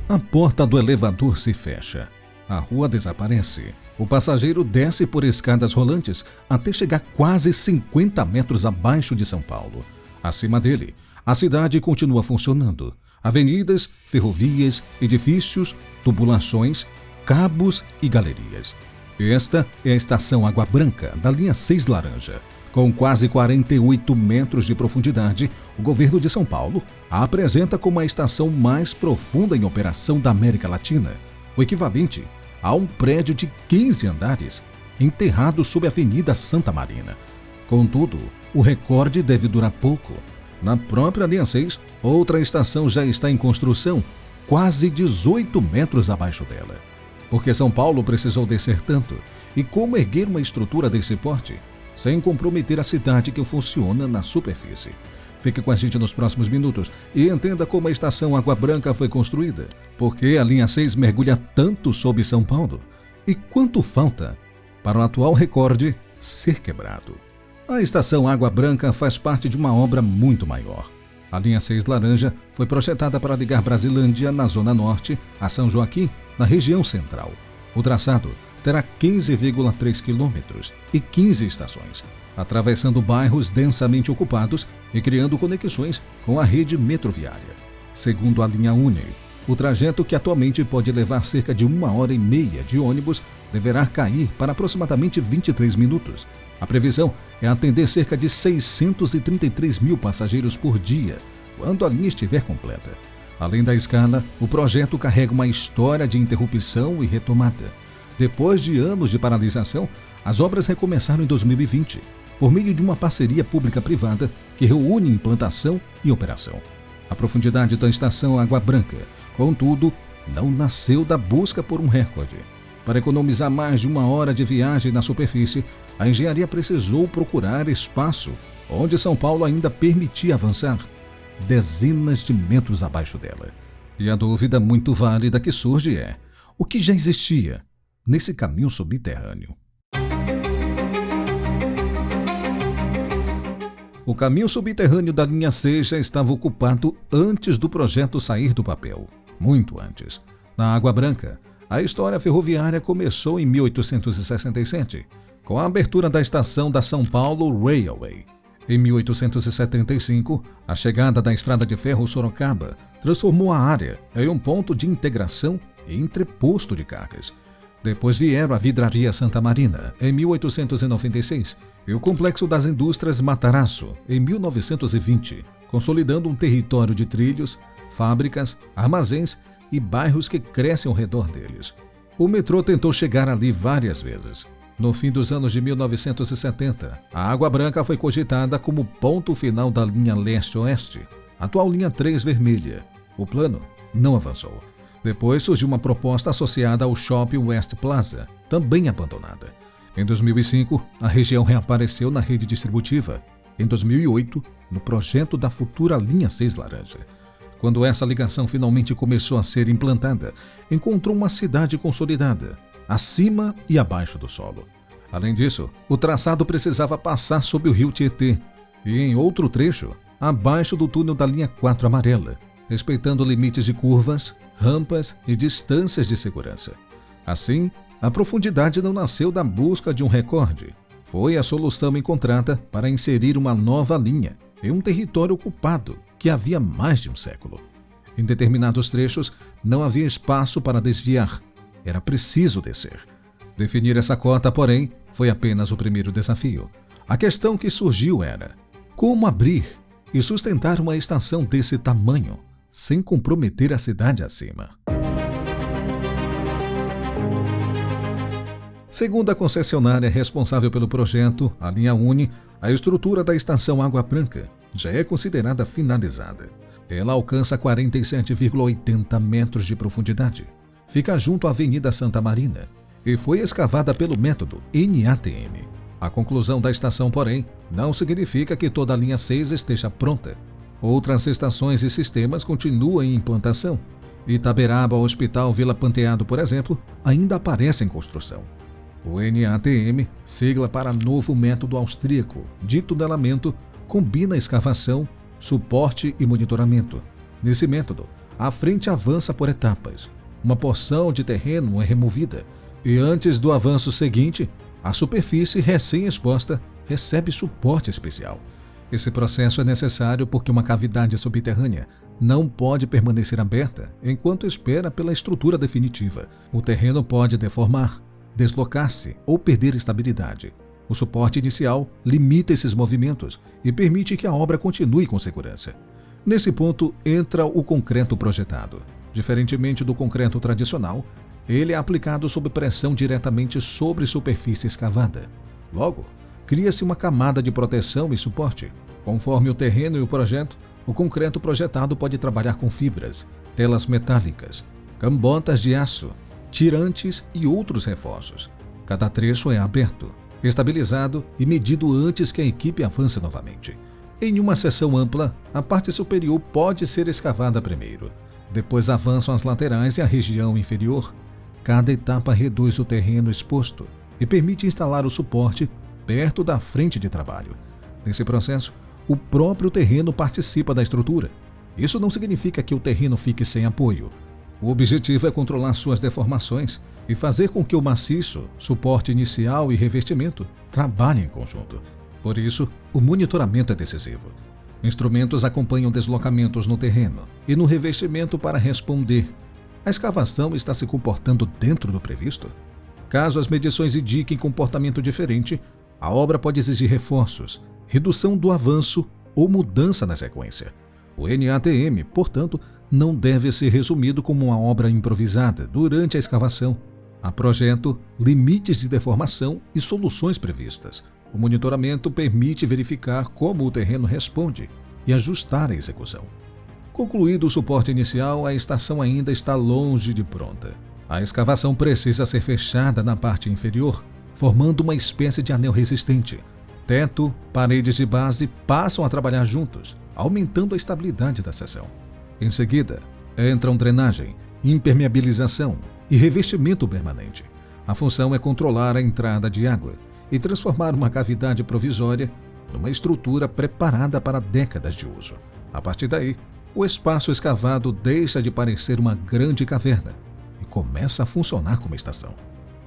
A porta do elevador se fecha. A rua desaparece. O passageiro desce por escadas rolantes até chegar quase 50 metros abaixo de São Paulo. Acima dele, a cidade continua funcionando. Avenidas, ferrovias, edifícios, tubulações, cabos e galerias. Esta é a estação Água Branca, da linha 6 Laranja. Com quase 48 metros de profundidade, o governo de São Paulo a apresenta como a estação mais profunda em operação da América Latina, o equivalente a um prédio de 15 andares, enterrado sob a Avenida Santa Marina. Contudo, o recorde deve durar pouco. Na própria linha 6, outra estação já está em construção, quase 18 metros abaixo dela. Por que São Paulo precisou descer tanto? E como erguer uma estrutura desse porte sem comprometer a cidade que funciona na superfície? Fique com a gente nos próximos minutos e entenda como a estação Água Branca foi construída, por que a linha 6 mergulha tanto sob São Paulo e quanto falta para o atual recorde ser quebrado. A estação Água Branca faz parte de uma obra muito maior. A linha 6 Laranja foi projetada para ligar Brasilândia, na Zona Norte, a São Joaquim, na região central. O traçado terá 15,3 quilômetros e 15 estações, atravessando bairros densamente ocupados e criando conexões com a rede metroviária. Segundo a linha Uni, o trajeto, que atualmente pode levar cerca de 1h30 de ônibus, deverá cair para aproximadamente 23 minutos. A previsão é atender cerca de 633 mil passageiros por dia, quando a linha estiver completa. Além da escala, o projeto carrega uma história de interrupção e retomada. Depois de anos de paralisação, as obras recomeçaram em 2020, por meio de uma parceria pública-privada que reúne implantação e operação. A profundidade da estação Água Branca, contudo, não nasceu da busca por um recorde. Para economizar mais de 1 hora de viagem na superfície, a engenharia precisou procurar espaço onde São Paulo ainda permitia avançar, dezenas de metros abaixo dela. E a dúvida muito válida que surge é: o que já existia nesse caminho subterrâneo? O caminho subterrâneo da linha 6 já estava ocupado antes do projeto sair do papel, muito antes. Na Água Branca, a história ferroviária começou em 1867, com a abertura da estação da São Paulo Railway. Em 1875, a chegada da estrada de ferro Sorocaba transformou a área em um ponto de integração e entreposto de cargas. Depois vieram a Vidraria Santa Marina, em 1896, e o Complexo das Indústrias Matarazzo, em 1920, consolidando um território de trilhos, fábricas, armazéns e bairros que crescem ao redor deles. O metrô tentou chegar ali várias vezes. No fim dos anos de 1970, a Água Branca foi cogitada como ponto final da linha leste-oeste, atual linha 3 vermelha. O plano não avançou. Depois surgiu uma proposta associada ao Shopping West Plaza, também abandonada. Em 2005, a região reapareceu na rede distributiva. Em 2008, no projeto da futura linha 6 Laranja. Quando essa ligação finalmente começou a ser implantada, encontrou uma cidade consolidada, acima e abaixo do solo. Além disso, o traçado precisava passar sob o rio Tietê e, em outro trecho, abaixo do túnel da linha 4 amarela, respeitando limites de curvas, rampas e distâncias de segurança. Assim, a profundidade não nasceu da busca de um recorde. Foi a solução encontrada para inserir uma nova linha em um território ocupado que havia mais de um século. Em determinados trechos, não havia espaço para desviar. Era preciso descer. Definir essa cota, porém, foi apenas o primeiro desafio. A questão que surgiu era: como abrir e sustentar uma estação desse tamanho, sem comprometer a cidade acima? Segundo a concessionária responsável pelo projeto, a linha Uni, a estrutura da estação Água Branca já é considerada finalizada. Ela alcança 47,80 metros de profundidade. Fica junto à Avenida Santa Marina e foi escavada pelo método NATM. A conclusão da estação, porém, não significa que toda a linha 6 esteja pronta. Outras estações e sistemas continuam em implantação. Itaberaba, Hospital Vila Panteado, por exemplo, ainda aparece em construção. O NATM, sigla para Novo Método Austríaco de Tunelamento, combina escavação, suporte e monitoramento. Nesse método, a frente avança por etapas. Uma porção de terreno é removida e antes do avanço seguinte, a superfície recém-exposta recebe suporte especial. Esse processo é necessário porque uma cavidade subterrânea não pode permanecer aberta enquanto espera pela estrutura definitiva. O terreno pode deformar, deslocar-se ou perder estabilidade. O suporte inicial limita esses movimentos e permite que a obra continue com segurança. Nesse ponto entra o concreto projetado. Diferentemente do concreto tradicional, ele é aplicado sob pressão diretamente sobre superfície escavada. Logo, cria-se uma camada de proteção e suporte. Conforme o terreno e o projeto, o concreto projetado pode trabalhar com fibras, telas metálicas, cambotas de aço, tirantes e outros reforços. Cada trecho é aberto, estabilizado e medido antes que a equipe avance novamente. Em uma seção ampla, a parte superior pode ser escavada primeiro. Depois avançam as laterais e a região inferior. Cada etapa reduz o terreno exposto e permite instalar o suporte perto da frente de trabalho. Nesse processo, o próprio terreno participa da estrutura. Isso não significa que o terreno fique sem apoio. O objetivo é controlar suas deformações e fazer com que o maciço, suporte inicial e revestimento trabalhem em conjunto. Por isso, o monitoramento é decisivo. Instrumentos acompanham deslocamentos no terreno e no revestimento para responder: a escavação está se comportando dentro do previsto? Caso as medições indiquem comportamento diferente, a obra pode exigir reforços, redução do avanço ou mudança na sequência. O NATM, portanto, não deve ser resumido como uma obra improvisada durante a escavação. Há projeto, limites de deformação e soluções previstas. O monitoramento permite verificar como o terreno responde e ajustar a execução. Concluído o suporte inicial, a estação ainda está longe de pronta. A escavação precisa ser fechada na parte inferior, formando uma espécie de anel resistente. Teto, paredes de base passam a trabalhar juntos, aumentando a estabilidade da seção. Em seguida, entram drenagem, impermeabilização e revestimento permanente. A função é controlar a entrada de água e transformar uma cavidade provisória numa estrutura preparada para décadas de uso. A partir daí, o espaço escavado deixa de parecer uma grande caverna e começa a funcionar como estação.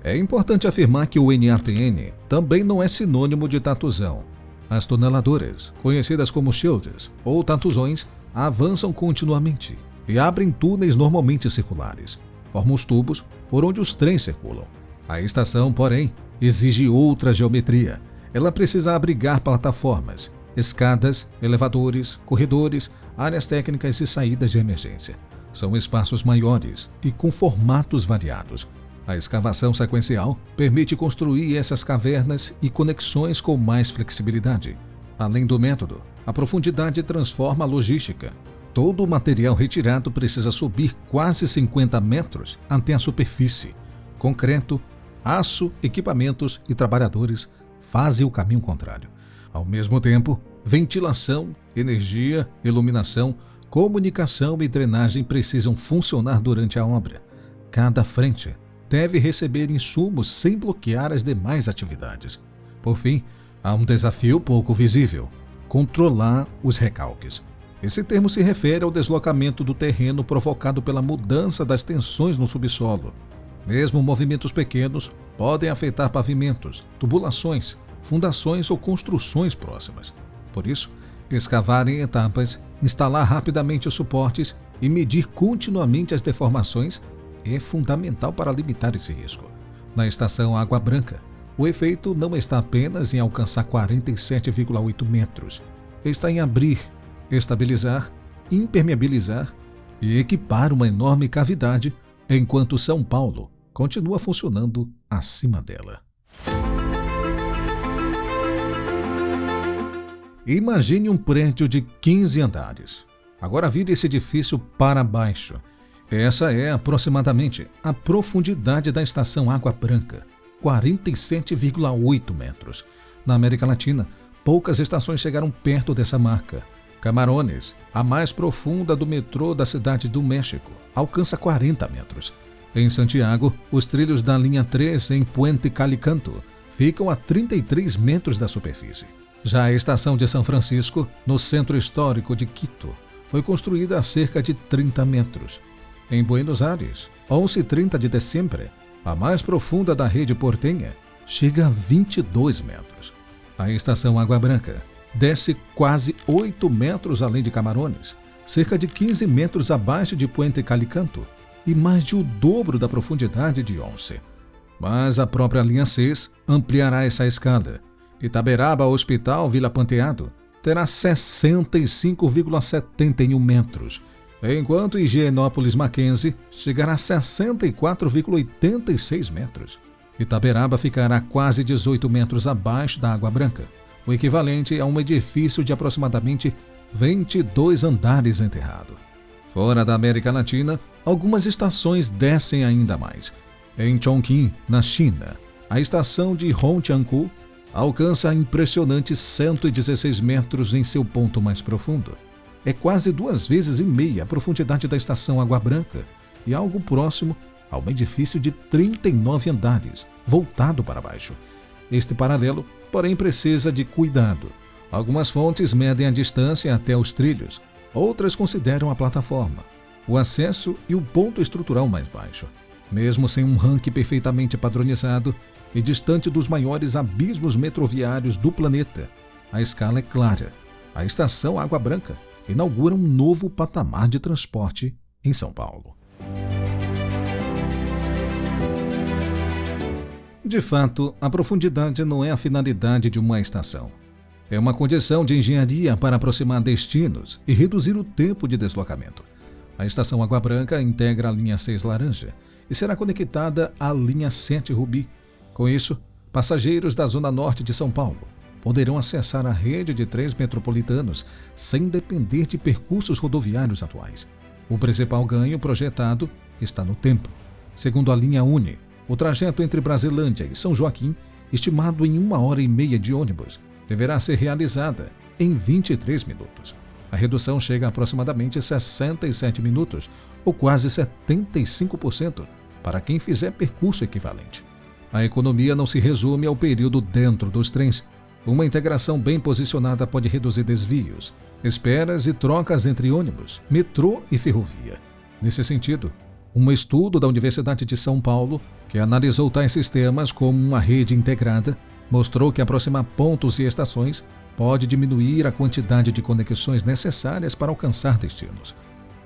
É importante afirmar que o NATN também não é sinônimo de tatuzão. As tuneladoras, conhecidas como shields ou tatuzões, avançam continuamente e abrem túneis normalmente circulares. Formam os tubos por onde os trens circulam. A estação, porém, exige outra geometria. Ela precisa abrigar plataformas, escadas, elevadores, corredores, áreas técnicas e saídas de emergência. São espaços maiores e com formatos variados. A escavação sequencial permite construir essas cavernas e conexões com mais flexibilidade. Além do método, a profundidade transforma a logística. Todo o material retirado precisa subir quase 50 metros até a superfície. Concreto, aço, equipamentos e trabalhadores fazem o caminho contrário. Ao mesmo tempo, ventilação, energia, iluminação, comunicação e drenagem precisam funcionar durante a obra. Cada frente deve receber insumos sem bloquear as demais atividades. Por fim, há um desafio pouco visível: controlar os recalques. Esse termo se refere ao deslocamento do terreno provocado pela mudança das tensões no subsolo. Mesmo movimentos pequenos podem afetar pavimentos, tubulações, fundações ou construções próximas. Por isso, escavar em etapas, instalar rapidamente os suportes e medir continuamente as deformações é fundamental para limitar esse risco. Na estação Água Branca, o efeito não está apenas em alcançar 47,8 metros. Está em abrir, estabilizar, impermeabilizar e equipar uma enorme cavidade, enquanto São Paulo continua funcionando acima dela. Imagine um prédio de 15 andares. Agora vire esse edifício para baixo. Essa é aproximadamente a profundidade da estação Água Branca, 47,8 metros. Na América Latina, poucas estações chegaram perto dessa marca. Camarones, a mais profunda do metrô da cidade do México, alcança 40 metros. Em Santiago, os trilhos da linha 3 em Puente Calicanto ficam a 33 metros da superfície. Já a estação de São Francisco, no centro histórico de Quito, foi construída a cerca de 30 metros. Em Buenos Aires, 11:30 de dezembro, a mais profunda da rede portenha chega a 22 metros. A estação Água Branca desce quase 8 metros além de Camarones, cerca de 15 metros abaixo de Puente Calicanto e mais de o dobro da profundidade de Once. Mas a própria linha 6 ampliará essa escala. Itaberaba Hospital Vila Panteado terá 65,71 metros, enquanto Higienópolis Mackenzie chegará a 64,86 metros. Itaberaba ficará quase 18 metros abaixo da Água Branca, o equivalente a um edifício de aproximadamente 22 andares enterrado. Fora da América Latina, algumas estações descem ainda mais. Em Chongqing, na China, a estação de Hongqiangkou alcança impressionantes 116 metros em seu ponto mais profundo. É quase 2,5 vezes a profundidade da estação Água Branca e algo próximo a um edifício de 39 andares, voltado para baixo. Este paralelo, porém, precisa de cuidado. Algumas fontes medem a distância até os trilhos, outras consideram a plataforma, o acesso e o ponto estrutural mais baixo. Mesmo sem um ranking perfeitamente padronizado e distante dos maiores abismos metroviários do planeta, a escala é clara. A estação Água Branca inaugura um novo patamar de transporte em São Paulo. De fato, a profundidade não é a finalidade de uma estação. É uma condição de engenharia para aproximar destinos e reduzir o tempo de deslocamento. A estação Água Branca integra a linha 6 Laranja e será conectada à linha 7 Rubi. Com isso, passageiros da zona norte de São Paulo poderão acessar a rede de trens metropolitanos sem depender de percursos rodoviários atuais. O principal ganho projetado está no tempo. Segundo a linha Uni, o trajeto entre Brasilândia e São Joaquim, estimado em 1h30 de ônibus, deverá ser realizada em 23 minutos. A redução chega a aproximadamente 67 minutos, ou quase 75%, para quem fizer percurso equivalente. A economia não se resume ao período dentro dos trens. Uma integração bem posicionada pode reduzir desvios, esperas e trocas entre ônibus, metrô e ferrovia. Nesse sentido, um estudo da Universidade de São Paulo, que analisou tais sistemas como uma rede integrada, mostrou que aproximar pontos e estações pode diminuir a quantidade de conexões necessárias para alcançar destinos.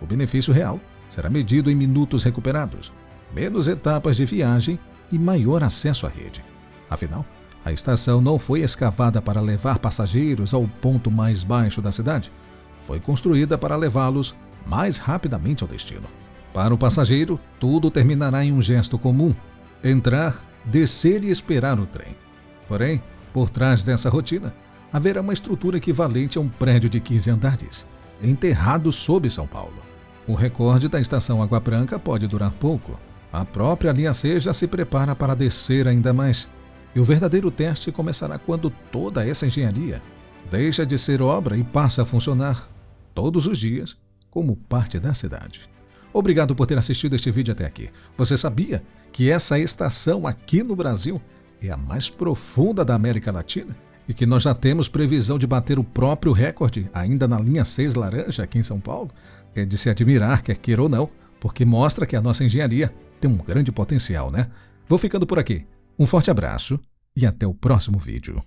O benefício real será medido em minutos recuperados, menos etapas de viagem e maior acesso à rede. Afinal, a estação não foi escavada para levar passageiros ao ponto mais baixo da cidade. Foi construída para levá-los mais rapidamente ao destino. Para o passageiro, tudo terminará em um gesto comum: entrar, descer e esperar o trem. Porém, por trás dessa rotina, haverá uma estrutura equivalente a um prédio de 15 andares, enterrado sob São Paulo. O recorde da estação Água Branca pode durar pouco. A própria linha 6 já se prepara para descer ainda mais. E o verdadeiro teste começará quando toda essa engenharia deixa de ser obra e passa a funcionar todos os dias como parte da cidade. Obrigado por ter assistido este vídeo até aqui. Você sabia que essa estação aqui no Brasil é a mais profunda da América Latina? E que nós já temos previsão de bater o próprio recorde ainda na linha 6 Laranja aqui em São Paulo? É de se admirar, quer queira ou não, porque mostra que a nossa engenharia tem um grande potencial, né? Vou ficando por aqui. Um forte abraço e até o próximo vídeo.